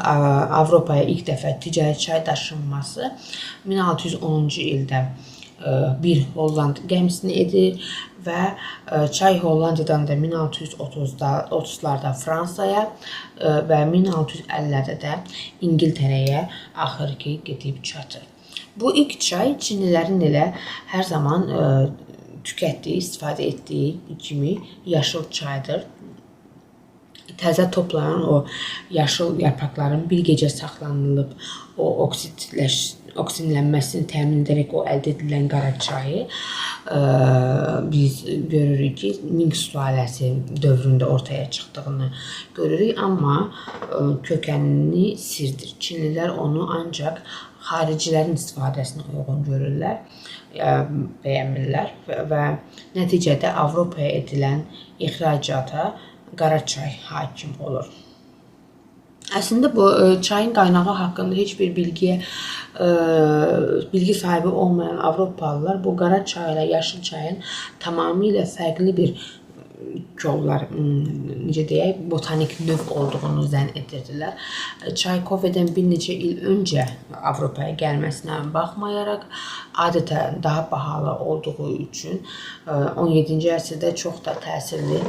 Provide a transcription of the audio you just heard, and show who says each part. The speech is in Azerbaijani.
Speaker 1: Avropaya ilk dəfə ticari çay daşınması 1610-cu ildə bir Holland gəmisini edir və çay Hollandiyadan da 1630-larda Fransaya və 1650-lərdə də İngiltərəyə axır ki gedib çatır. Bu ilk çay Çinlilərin elə hər zaman tükətdiyi, istifadə etdiyi kimi yaşıl çaydır. Təzə toplanan o yaşıl yarpaqların bir gecə saxlanılıb, o oksidlənməsini təmin edərək o əldə edilən qara çayı biz görürük ki, Ming sülaləsi dövründə ortaya çıxdığını görürük, amma kökənini sirdir. Çinlilər onu ancaq xaricilərin istifadəsinə uyğun görürlər, bəyənmirlər və nəticədə Avropaya edilən ixracata qara çay hakim olur. Əslində bu çayın qaynağı haqqında heç bir bilgi sahibi olmayan Avropalılar bu qara çay ilə yaşıl çayın tamamilə fərqli bir necə deyək, botanik növ olduğunu zənn edirdilər. Çaykovədən bir neçə il öncə Avropaya gəlməsinə baxmayaraq, adətən daha bahalı olduğu üçün 17-ci əsrdə çox da təsirli